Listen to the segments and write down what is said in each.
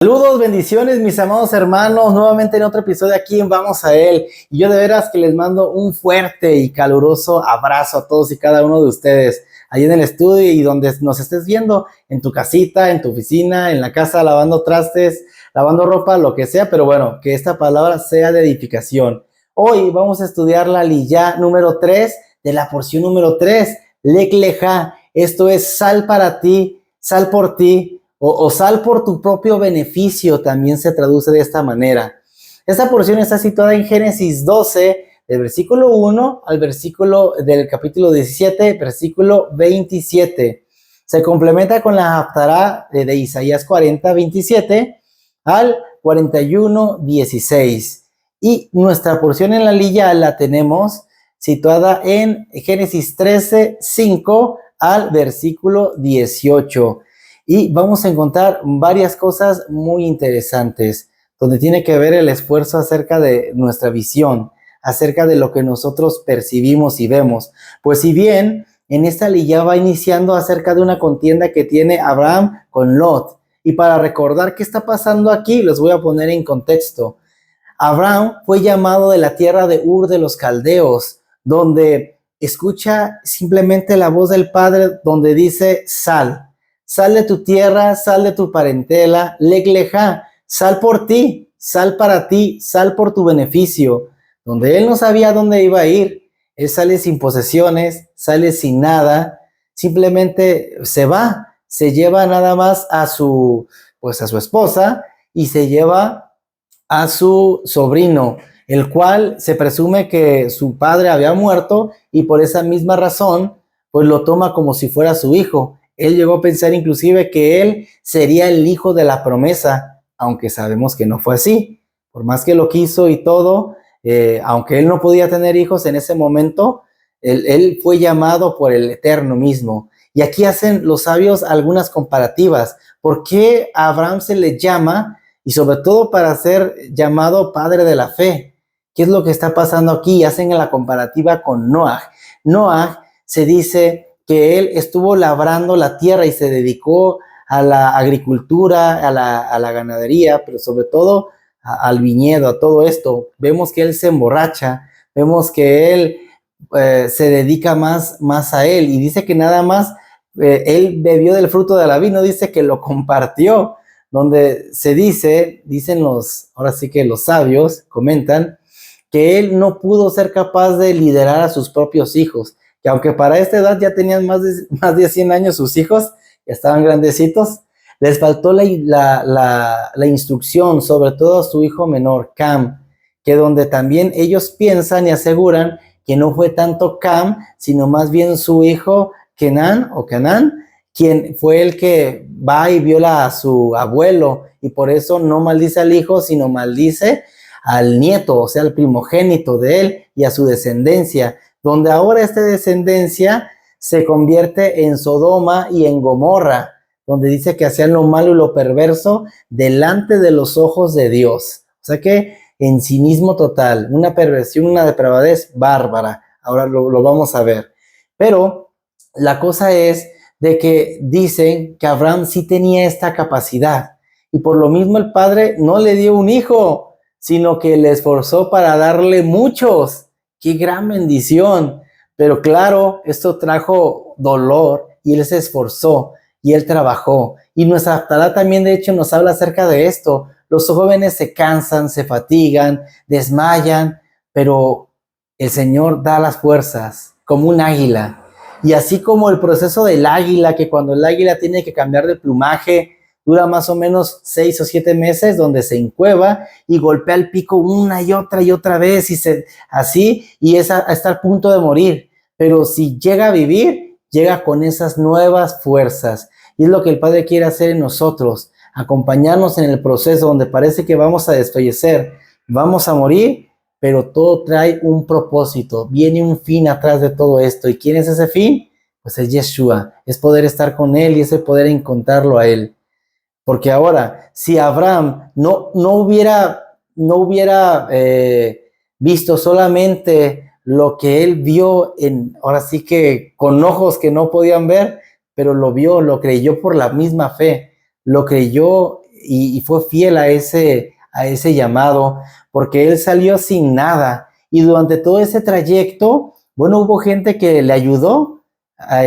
Saludos, bendiciones, mis amados hermanos, nuevamente en otro episodio aquí en Vamos a Él. Y yo de veras que les mando un fuerte y caluroso abrazo a todos y cada uno de ustedes, ahí en el estudio y donde nos estés viendo, en tu casita, en tu oficina, en la casa, lavando trastes, lavando ropa, lo que sea, pero bueno, que esta palabra sea de edificación. Hoy vamos a estudiar la liyá número 3 de la porción número 3, Lech Lecha. Esto es sal para ti, sal por ti, o sal por tu propio beneficio, también se traduce de esta manera. Esta porción está situada en Génesis 12, del versículo 1 al versículo del capítulo 17, versículo 27. Se complementa con la Haftará de Isaías 40, 27 al 41, 16. Y nuestra porción en la liyá la tenemos situada en Génesis 13, 5 al versículo 18. Y vamos a encontrar varias cosas muy interesantes, donde tiene que ver el esfuerzo acerca de nuestra visión, acerca de lo que nosotros percibimos y vemos. Pues si bien en esta liyá va iniciando acerca de una contienda que tiene Abraham con Lot. Y para recordar qué está pasando aquí, los voy a poner en contexto. Abraham fue llamado de la tierra de Ur de los Caldeos, donde escucha simplemente la voz del Padre, donde dice sal. Sal de tu tierra, sal de tu parentela, Lech Lecha, sal por ti, sal para ti, sal por tu beneficio. Donde él no sabía dónde iba a ir, él sale sin posesiones, sale sin nada, simplemente se va, se lleva nada más a su esposa y se lleva a su sobrino, el cual se presume que su padre había muerto y por esa misma razón, pues lo toma como si fuera su hijo. Él llegó a pensar inclusive que él sería el hijo de la promesa, aunque sabemos que no fue así. Por más que lo quiso y todo, aunque él no podía tener hijos en ese momento, él fue llamado por el Eterno mismo. Y aquí hacen los sabios algunas comparativas. ¿Por qué a Abraham se le llama? Y sobre todo para ser llamado padre de la fe. ¿Qué es lo que está pasando aquí? Hacen la comparativa con Noah. Noah se dice que él estuvo labrando la tierra y se dedicó a la agricultura, a la ganadería, pero sobre todo al viñedo, a todo esto. Vemos que él se emborracha, vemos que él se dedica más a él y dice que nada más él bebió del fruto de la vid, no dice que lo compartió, donde se dicen ahora sí que los sabios comentan que él no pudo ser capaz de liderar a sus propios hijos, que aunque para esta edad ya tenían más de 100 años sus hijos, ya estaban grandecitos, les faltó la instrucción, sobre todo a su hijo menor, Cam, que donde también ellos piensan y aseguran que no fue tanto Cam, sino más bien su hijo Kenan, quien fue el que va y viola a su abuelo, y por eso no maldice al hijo, sino maldice al nieto, o sea, al primogénito de él y a su descendencia, donde ahora esta descendencia se convierte en Sodoma y en Gomorra, donde dice que hacían lo malo y lo perverso delante de los ojos de Dios. O sea que en cinismo total, una perversión, una depravadez bárbara. Ahora lo vamos a ver. Pero la cosa es de que dicen que Abraham sí tenía esta capacidad y por lo mismo el padre no le dio un hijo, sino que le esforzó para darle muchos. ¡Qué gran bendición! Pero claro, esto trajo dolor y él se esforzó y él trabajó. Y nuestra Haftará también de hecho nos habla acerca de esto. Los jóvenes se cansan, se fatigan, desmayan, pero el Señor da las fuerzas como un águila. Y así como el proceso del águila, que cuando el águila tiene que cambiar de plumaje, dura más o menos 6 o 7 meses, donde se encueva y golpea el pico una y otra vez, y es a estar a punto de morir. Pero si llega a vivir, llega con esas nuevas fuerzas. Y es lo que el Padre quiere hacer en nosotros, acompañarnos en el proceso donde parece que vamos a desfallecer, vamos a morir, pero todo trae un propósito, viene un fin atrás de todo esto. ¿Y quién es ese fin? Pues es Yeshua, es poder estar con Él y ese poder encontrarlo a Él. Porque ahora, si Abraham no hubiera visto solamente lo que él vio, ahora sí que con ojos que no podían ver, pero lo vio, lo creyó por la misma fe, lo creyó y fue fiel a ese llamado, porque él salió sin nada. Y durante todo ese trayecto, bueno, hubo gente que le ayudó,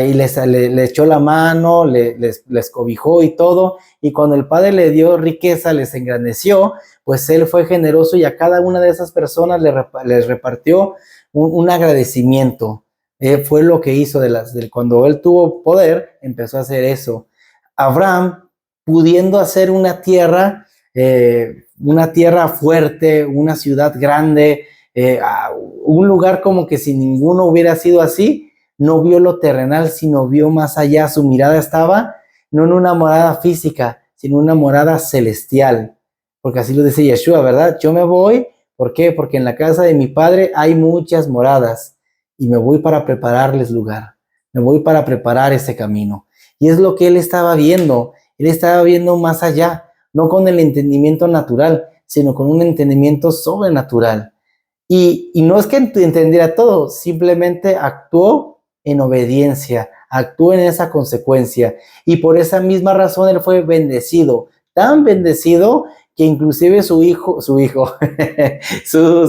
y le echó la mano, les cobijó y todo. Y cuando el Padre le dio riqueza, les engrandeció, pues él fue generoso y a cada una de esas personas les repartió un agradecimiento. Fue lo que hizo cuando él tuvo poder, empezó a hacer eso. Abraham, pudiendo hacer una tierra fuerte, una ciudad grande, un lugar como que si ninguno hubiera sido así, no vio lo terrenal, sino vio más allá. Su mirada estaba no en una morada física, sino en una morada celestial, porque así lo dice Yeshua, ¿verdad? Yo me voy, ¿por qué? Porque en la casa de mi Padre hay muchas moradas, y me voy para prepararles lugar, me voy para preparar ese camino. Y es lo que él estaba viendo más allá, no con el entendimiento natural, sino con un entendimiento sobrenatural. Y no es que entendiera todo, simplemente actuó en obediencia, actuó en esa consecuencia. Y por esa misma razón él fue bendecido, tan bendecido que inclusive su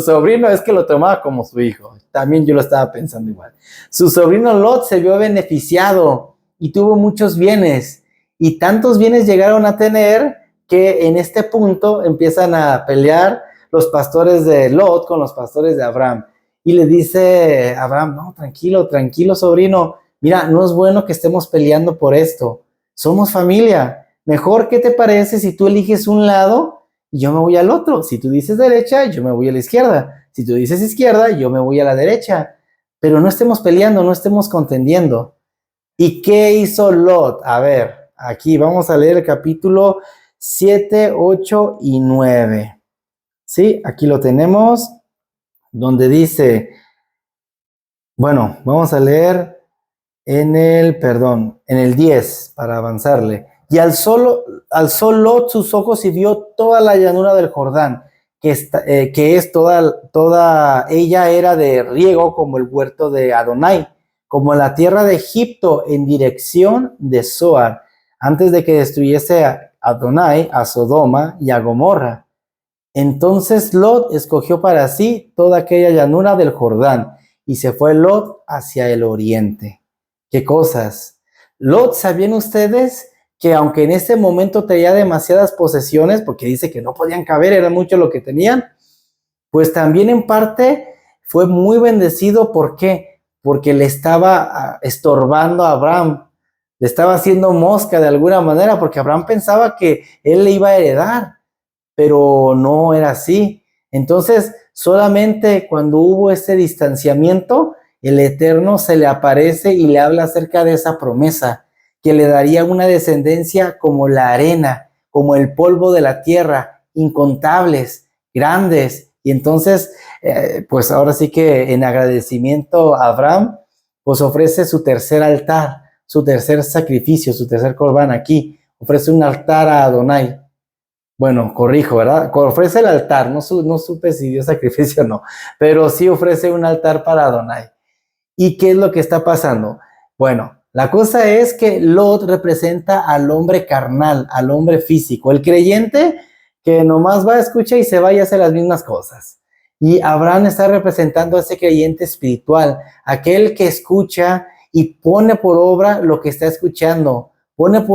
sobrino, es que lo tomaba como su hijo. También yo lo estaba pensando igual. Su sobrino Lot se vio beneficiado y tuvo muchos bienes. Y tantos bienes llegaron a tener que en este punto empiezan a pelear los pastores de Lot con los pastores de Abraham. Y le dice Abraham, no, tranquilo, sobrino. Mira, no es bueno que estemos peleando por esto. Somos familia. Mejor, ¿qué te parece si tú eliges un lado y yo me voy al otro? Si tú dices derecha, yo me voy a la izquierda. Si tú dices izquierda, yo me voy a la derecha. Pero no estemos peleando, no estemos contendiendo. ¿Y qué hizo Lot? A ver, aquí vamos a leer el capítulo 7, 8 y 9. Sí, aquí lo tenemos, donde dice, bueno, vamos a leer en el 10 para avanzarle. Y alzó Lot sus ojos y vio toda la llanura del Jordán, que es toda ella era de riego como el huerto de Adonai, como la tierra de Egipto en dirección de Zoar, antes de que destruyese a Adonai a Sodoma y a Gomorra. Entonces Lot escogió para sí toda aquella llanura del Jordán y se fue Lot hacia el oriente. ¿Qué cosas? Lot, ¿sabían ustedes que aunque en ese momento tenía demasiadas posesiones, porque dice que no podían caber, era mucho lo que tenían, pues también en parte fue muy bendecido? ¿Por qué? Porque le estaba estorbando a Abraham, le estaba haciendo mosca de alguna manera, porque Abraham pensaba que él le iba a heredar, pero no era así. Entonces, solamente cuando hubo ese distanciamiento, el Eterno se le aparece y le habla acerca de esa promesa, que le daría una descendencia como la arena, como el polvo de la tierra, incontables, grandes. Y entonces, pues ahora sí que en agradecimiento a Abraham, pues ofrece su tercer altar, su tercer sacrificio, su tercer corbán aquí. Ofrece un altar a Adonai. Bueno, corrijo, ¿verdad? Ofrece el altar, no supe si dio sacrificio o no, pero sí ofrece un altar para Adonai. ¿Y qué es lo que está pasando? Bueno, la cosa es que Lot representa al hombre carnal, al hombre físico, el creyente que nomás va a escuchar y se va y hace las mismas cosas. Y Abraham está representando a ese creyente espiritual, aquel que escucha y pone por obra lo que está escuchando, pone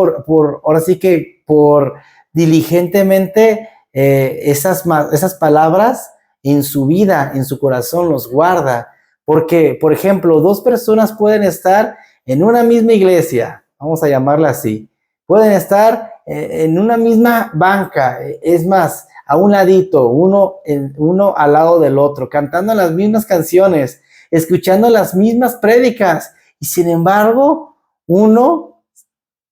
ahora sí que por diligentemente esas palabras en su vida, en su corazón, los guarda. Porque, por ejemplo, dos personas pueden estar en una misma iglesia, vamos a llamarla así, pueden estar en una misma banca, es más, a un ladito, uno al lado del otro, cantando las mismas canciones, escuchando las mismas prédicas, y sin embargo, uno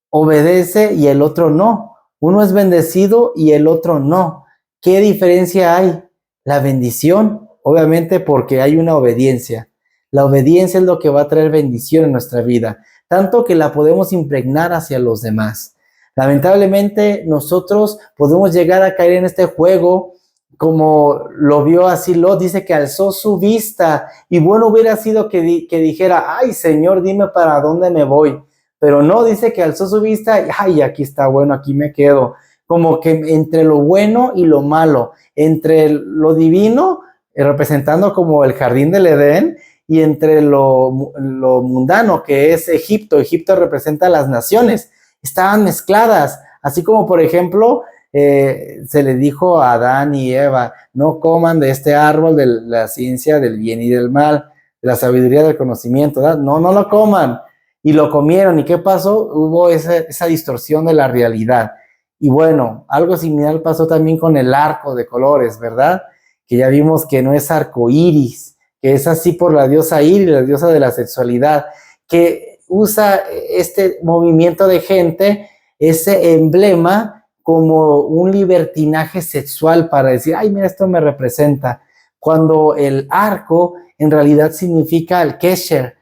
obedece y el otro no. Uno es bendecido y el otro no. ¿Qué diferencia hay? La bendición, obviamente porque hay una obediencia. La obediencia es lo que va a traer bendición en nuestra vida, tanto que la podemos impregnar hacia los demás. Lamentablemente nosotros podemos llegar a caer en este juego como lo vio así Lot, dice que alzó su vista y bueno hubiera sido que dijera, ay Señor, dime para dónde me voy. Pero no, dice que alzó su vista y, ay, aquí está, bueno, aquí me quedo. como que entre lo bueno y lo malo, entre lo divino, representando como el jardín del Edén, y entre lo mundano, que es Egipto. Egipto representa las naciones, estaban mezcladas, así como por ejemplo, se le dijo a Adán y Eva, no coman de este árbol de la ciencia del bien y del mal, de la sabiduría del conocimiento, ¿verdad? No lo coman, y lo comieron, ¿y qué pasó? Hubo esa distorsión de la realidad. Y bueno, algo similar pasó también con el arco de colores, ¿verdad? Que ya vimos que no es arco iris, que es así por la diosa Iris, la diosa de la sexualidad, que usa este movimiento de gente, ese emblema, como un libertinaje sexual para decir, ay, mira, esto me representa. Cuando el arco en realidad significa el kesher,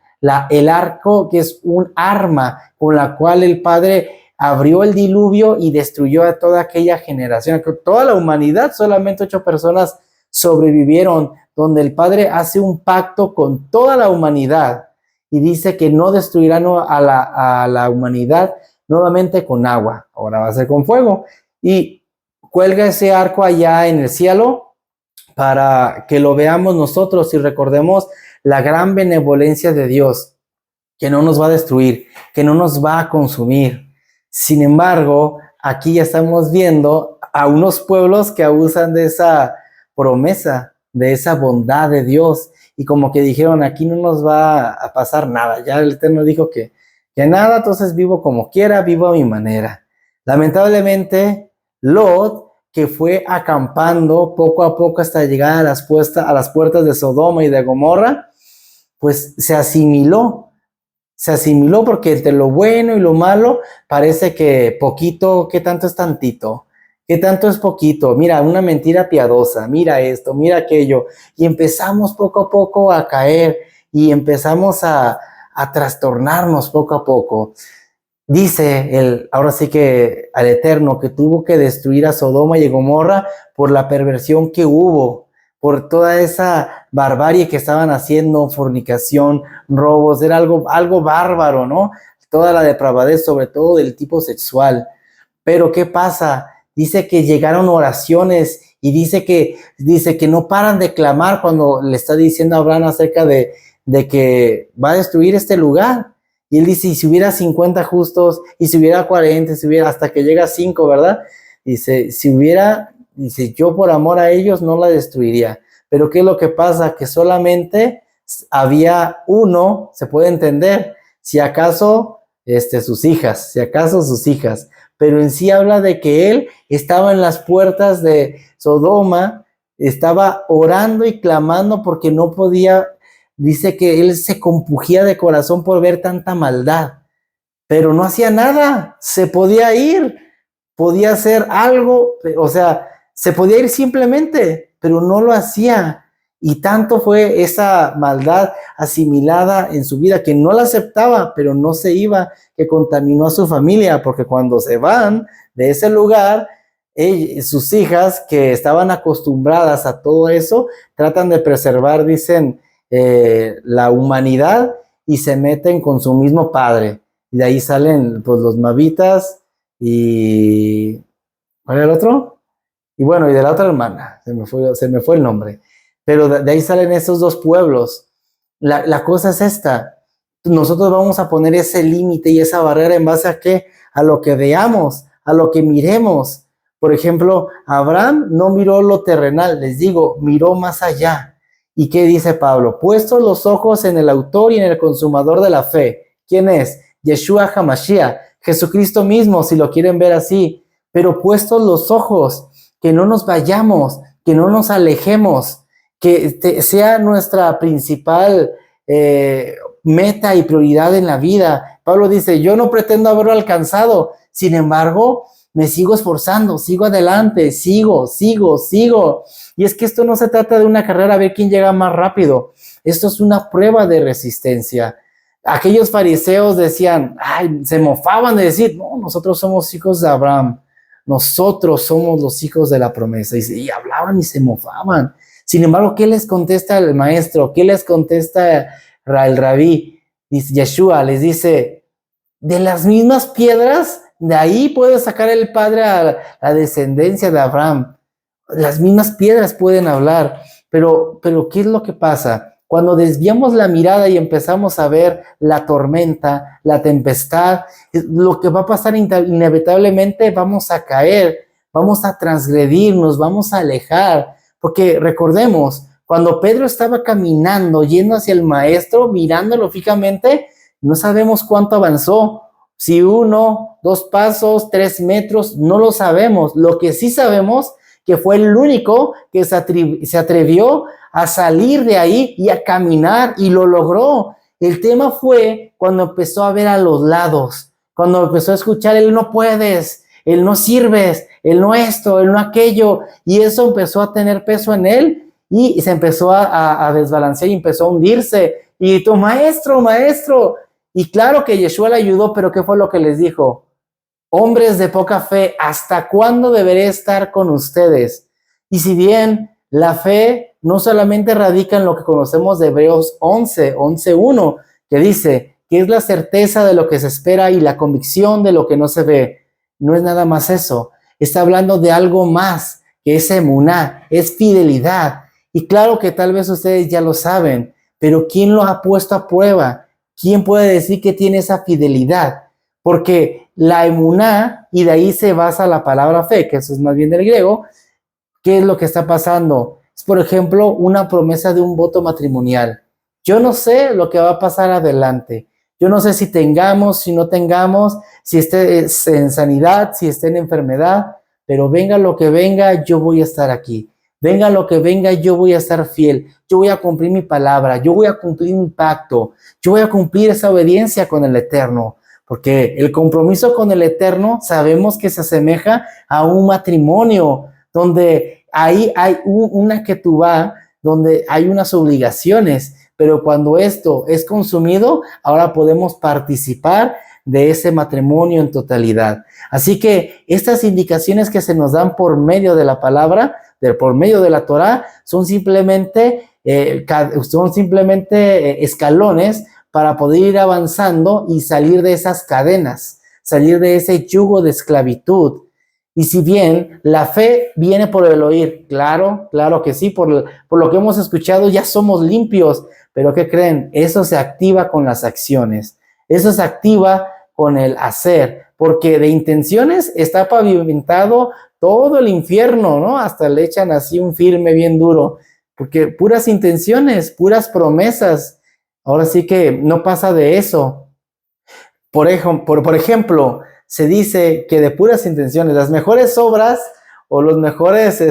el arco, que es un arma con la cual el Padre abrió el diluvio y destruyó a toda aquella generación. Toda la humanidad, solamente 8 personas sobrevivieron, donde el Padre hace un pacto con toda la humanidad y dice que no destruirán a la humanidad nuevamente con agua, ahora va a ser con fuego, y cuelga ese arco allá en el cielo para que lo veamos nosotros y recordemos la gran benevolencia de Dios, que no nos va a destruir, que no nos va a consumir. Sin embargo, aquí ya estamos viendo a unos pueblos que abusan de esa promesa, de esa bondad de Dios, y como que dijeron, aquí no nos va a pasar nada. Ya el Eterno dijo que nada, entonces vivo como quiera, vivo a mi manera. Lamentablemente, Lot, que fue acampando poco a poco hasta llegar a las puertas de Sodoma y de Gomorra, pues se asimiló porque entre lo bueno y lo malo parece que poquito, ¿qué tanto es tantito? ¿Qué tanto es poquito? Mira, una mentira piadosa, mira esto, mira aquello, y empezamos poco a poco a caer y empezamos a trastornarnos poco a poco. Dice ahora sí que al Eterno, que tuvo que destruir a Sodoma y Gomorra por la perversión que hubo, por toda esa barbarie que estaban haciendo, fornicación, robos, era algo bárbaro, ¿no? Toda la depravadez, sobre todo del tipo sexual. Pero ¿qué pasa? Dice que llegaron oraciones y dice que no paran de clamar cuando le está diciendo a Abraham acerca de que va a destruir este lugar. Y él dice, y si hubiera 50 justos, y si hubiera 40, si hubiera, hasta que llega a 5, ¿verdad? Dice, dice, yo por amor a ellos no la destruiría. Pero ¿qué es lo que pasa? Que solamente había uno, se puede entender, si acaso sus hijas, pero en sí habla de que él estaba en las puertas de Sodoma, estaba orando y clamando porque no podía. Dice que él se compugía de corazón por ver tanta maldad, pero no hacía nada, se podía ir, podía hacer algo, o sea, se podía ir simplemente, pero no lo hacía. Y tanto fue esa maldad asimilada en su vida que no la aceptaba, pero no se iba, que contaminó a su familia, porque cuando se van de ese lugar, sus hijas que estaban acostumbradas a todo eso, tratan de preservar, dicen, la humanidad y se meten con su mismo padre. Y de ahí salen pues los Mavitas y... ¿cuál era el otro? Y bueno, y de la otra hermana, se me fue el nombre. Pero de ahí salen esos dos pueblos. La cosa es esta. Nosotros vamos a poner ese límite y esa barrera en base a qué? A lo que veamos, a lo que miremos. Por ejemplo, Abraham no miró lo terrenal, les digo, miró más allá. ¿Y qué dice Pablo? Puestos los ojos en el autor y en el consumador de la fe. ¿Quién es? Yeshua HaMashiach, Jesucristo mismo, si lo quieren ver así. Pero puestos los ojos, que no nos vayamos, que no nos alejemos, que sea nuestra principal meta y prioridad en la vida. Pablo dice, yo no pretendo haberlo alcanzado, sin embargo, me sigo esforzando, sigo adelante, sigo. Y es que esto no se trata de una carrera a ver quién llega más rápido. Esto es una prueba de resistencia. Aquellos fariseos decían, se mofaban de decir, no, nosotros somos hijos de Abraham. Nosotros somos los hijos de la promesa. Y hablaban y se mofaban. Sin embargo, ¿qué les contesta el maestro? ¿Qué les contesta el rabí? Dice Yeshua, les dice, de las mismas piedras De ahí puede sacar el Padre a la descendencia de Abraham. Las mismas piedras pueden hablar, pero ¿qué es lo que pasa? Cuando desviamos la mirada y empezamos a ver la tormenta, la tempestad, lo que va a pasar inevitablemente, vamos a caer, vamos a transgredirnos, vamos a alejar, porque recordemos, cuando Pedro estaba caminando, yendo hacia el maestro, mirándolo fijamente, no sabemos cuánto avanzó, si 1, 2 pasos, 3 metros, no lo sabemos. Lo que sí sabemos que fue el único que se atrevió a salir de ahí y a caminar, y lo logró. El tema fue cuando empezó a ver a los lados, cuando empezó a escuchar el no puedes, el no sirves, el no esto, el no aquello, y eso empezó a tener peso en él y se empezó a desbalancear y empezó a hundirse. Y tu maestro, maestro. Y claro que Yeshua le ayudó, pero ¿qué fue lo que les dijo? Hombres de poca fe, ¿hasta cuándo deberé estar con ustedes? Y si bien la fe no solamente radica en lo que conocemos de Hebreos 11:1, que dice que es la certeza de lo que se espera y la convicción de lo que no se ve, no es nada más eso. Está hablando de algo más, que es emuná, es fidelidad. Y claro que tal vez ustedes ya lo saben, pero ¿quién lo ha puesto a prueba? ¿Quién puede decir que tiene esa fidelidad? Porque la emuná, y de ahí se basa la palabra fe, que eso es más bien del griego. ¿Qué es lo que está pasando? Es, por ejemplo, una promesa de un voto matrimonial. Yo no sé lo que va a pasar adelante. Yo no sé si tengamos, si no tengamos, si esté en sanidad, si esté en enfermedad, pero venga lo que venga, yo voy a estar aquí. Venga lo que venga, yo voy a estar fiel. Yo voy a cumplir mi palabra, yo voy a cumplir mi pacto, yo voy a cumplir esa obediencia con el Eterno. Porque el compromiso con el Eterno sabemos que se asemeja a un matrimonio, donde ahí hay una ketubá, donde hay unas obligaciones, pero cuando esto es consumido, ahora podemos participar de ese matrimonio en totalidad. Así que estas indicaciones que se nos dan por medio de la palabra, por medio de la Torá, son simplemente escalones para poder ir avanzando y salir de esas cadenas, salir de ese yugo de esclavitud. Y si bien la fe viene por el oír, claro que sí, por lo que hemos escuchado ya somos limpios, pero ¿qué creen? Eso se activa con las acciones, eso se activa con el hacer, porque de intenciones está pavimentado todo el infierno, ¿no? Hasta le echan así un filme bien duro, porque puras intenciones, puras promesas. Ahora sí que no pasa de eso. Por ejemplo, se dice que de puras intenciones, las mejores obras o los mejores,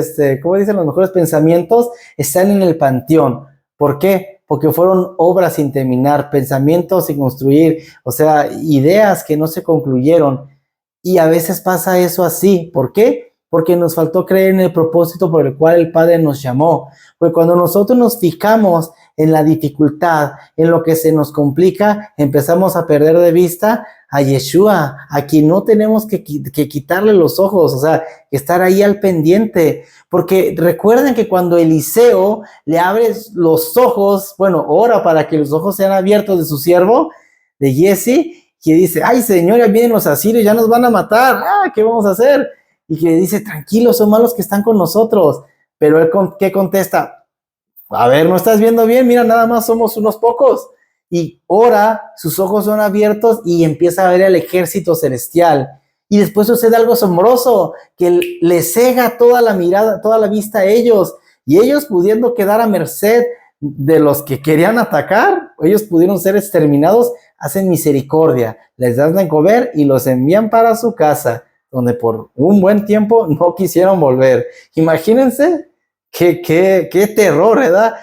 ¿cómo dicen? Los mejores pensamientos están en el panteón. ¿Por qué? Porque fueron obras sin terminar, pensamientos sin construir, o sea, ideas que no se concluyeron. Y a veces pasa eso así. ¿Por qué? Porque nos faltó creer en el propósito por el cual el Padre nos llamó. Porque cuando nosotros nos fijamos en la dificultad, en lo que se nos complica, empezamos a perder de vista a Yeshua, a quien no tenemos que quitarle los ojos, o sea, estar ahí al pendiente. Porque recuerden que cuando Eliseo le abre los ojos, bueno, ora para que los ojos sean abiertos de su siervo, de Jesse, que dice, ay Señor, ya vienen los asirios, ya nos van a matar, ¿qué vamos a hacer? Y que dice, tranquilos, son malos que están con nosotros. Pero él, ¿qué contesta? A ver, ¿no estás viendo bien? Mira, nada más somos unos pocos. Y ora, sus ojos son abiertos y empieza a ver el ejército celestial. Y después sucede algo asombroso, que le cega toda la mirada, toda la vista a ellos. Y ellos pudiendo quedar a merced de los que querían atacar, ellos pudieron ser exterminados, hacen misericordia, les dan de comer y los envían para su casa, donde por un buen tiempo no quisieron volver. Imagínense qué terror, ¿verdad?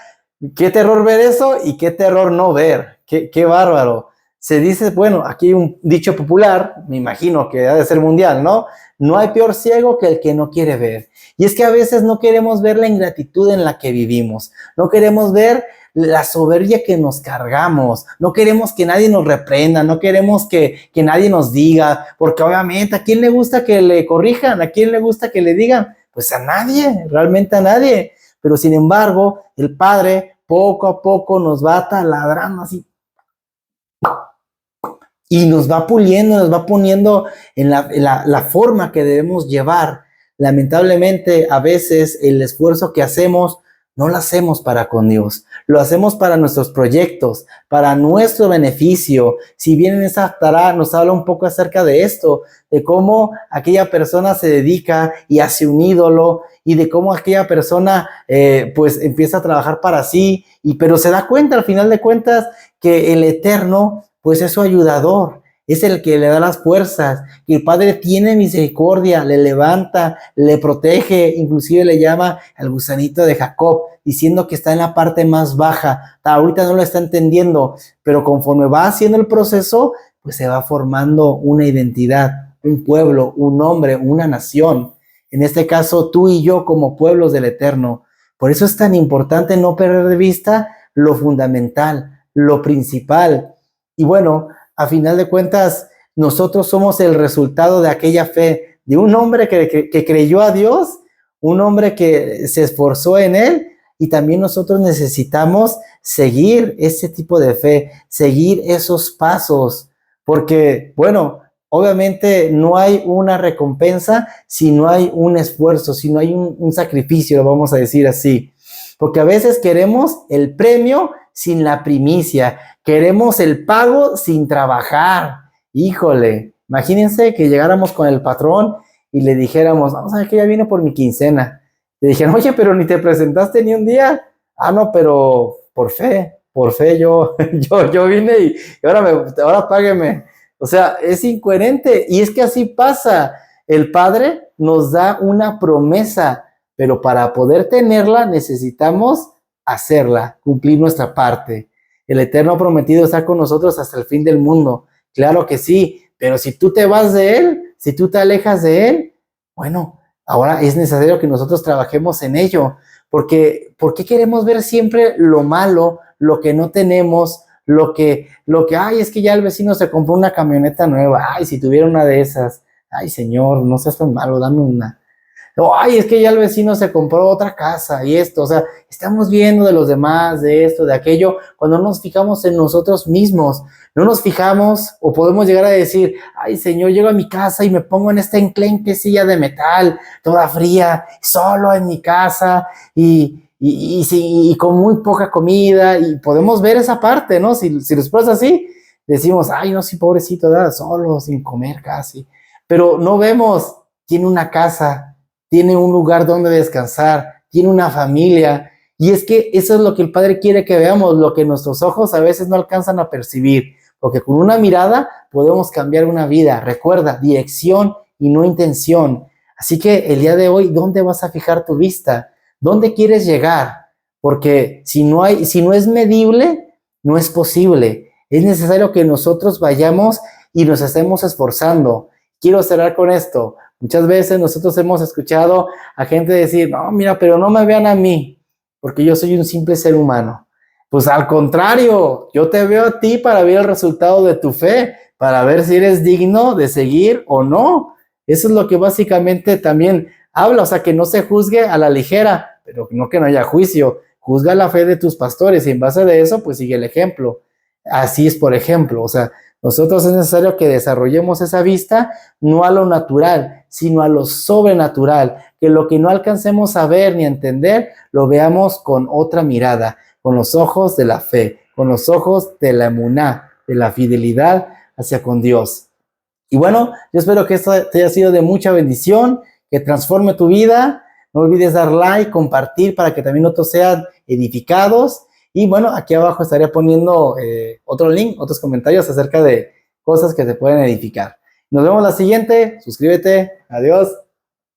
Qué terror ver eso y qué terror no ver. Qué bárbaro. Se dice, bueno, aquí hay un dicho popular, me imagino que ha de ser mundial, ¿no? No hay peor ciego que el que no quiere ver. Y es que a veces no queremos ver la ingratitud en la que vivimos. No queremos ver la soberbia que nos cargamos. No queremos que nadie nos reprenda. No queremos que nadie nos diga. Porque obviamente, ¿a quién le gusta que le corrijan? ¿A quién le gusta que le digan? Pues a nadie, realmente a nadie. Pero sin embargo, el Padre poco a poco nos va taladrando así. y nos va puliendo, nos va poniendo en la forma que debemos llevar. Lamentablemente, a veces el esfuerzo que hacemos no lo hacemos para con Dios, lo hacemos para nuestros proyectos, para nuestro beneficio. Si bien en esa Tará nos habla un poco acerca de esto, de cómo aquella persona se dedica y hace un ídolo, y de cómo aquella persona pues empieza a trabajar para sí, pero se da cuenta al final de cuentas que el Eterno pues es su ayudador, es el que le da las fuerzas, que el Padre tiene misericordia, le levanta, le protege, inclusive le llama al gusanito de Jacob, diciendo que está en la parte más baja. Ahorita no lo está entendiendo, pero conforme va haciendo el proceso, pues se va formando una identidad, un pueblo, un hombre, una nación. En este caso, tú y yo como pueblos del Eterno. Por eso es tan importante no perder de vista lo fundamental, lo principal. Y bueno, a final de cuentas, nosotros somos el resultado de aquella fe, de un hombre que creyó a Dios, un hombre que se esforzó en él, y también nosotros necesitamos seguir ese tipo de fe, seguir esos pasos, porque, bueno, obviamente no hay una recompensa si no hay un esfuerzo, si no hay un sacrificio, lo vamos a decir así, porque a veces queremos el premio sin la primicia, queremos el pago sin trabajar. Híjole, imagínense que llegáramos con el patrón y le dijéramos, vamos a ver que ya viene por mi quincena. Le dijeron, oye, pero ni te presentaste ni un día. Ah, no, pero por fe yo vine y ahora págueme. O sea, es incoherente, y es que así pasa. El Padre nos da una promesa, pero para poder tenerla necesitamos hacerla, cumplir nuestra parte. El Eterno prometido está con nosotros hasta el fin del mundo. Claro que sí, pero si tú te vas de Él, si tú te alejas de Él, bueno, ahora es necesario que nosotros trabajemos en ello, porque ¿por qué queremos ver siempre lo malo, lo que no tenemos, ay, es que ya el vecino se compró una camioneta nueva, ay, si tuviera una de esas, ay, Señor, no seas tan malo, dame una. Ay, es que ya el vecino se compró otra casa y esto, o sea, estamos viendo de los demás, de esto, de aquello, cuando no nos fijamos en nosotros mismos, no nos fijamos, o podemos llegar a decir, ay, Señor, llego a mi casa y me pongo en esta enclenque silla de metal, toda fría, solo en mi casa, y con muy poca comida, y podemos ver esa parte, ¿no? Si después así, decimos, ay, no, sí, pobrecito, ¿verdad? Solo, sin comer casi, pero no vemos, tiene una casa, tiene un lugar donde descansar, tiene una familia, y es que eso es lo que el Padre quiere que veamos, lo que nuestros ojos a veces no alcanzan a percibir, porque con una mirada podemos cambiar una vida. Recuerda, dirección y no intención. Así que el día de hoy, ¿dónde vas a fijar tu vista? ¿Dónde quieres llegar? Porque si no es medible, no es posible. Es necesario que nosotros vayamos y nos estemos esforzando. Quiero cerrar con esto. Muchas veces nosotros hemos escuchado a gente decir, no, mira, pero no me vean a mí, porque yo soy un simple ser humano. Pues al contrario, yo te veo a ti para ver el resultado de tu fe, para ver si eres digno de seguir o no. Eso es lo que básicamente también habla, o sea, que no se juzgue a la ligera, pero no que no haya juicio. Juzga la fe de tus pastores y en base de eso, pues sigue el ejemplo. Así es, por ejemplo, o sea, nosotros es necesario que desarrollemos esa vista no a lo natural, sino a lo sobrenatural, que lo que no alcancemos a ver ni a entender, lo veamos con otra mirada, con los ojos de la fe, con los ojos de la emuná, de la fidelidad hacia con Dios. Y bueno, yo espero que esto te haya sido de mucha bendición, que transforme tu vida. No olvides dar like, compartir para que también otros sean edificados. Y bueno, aquí abajo estaré poniendo otro link, otros comentarios acerca de cosas que te pueden edificar. Nos vemos la siguiente. Suscríbete. Adiós.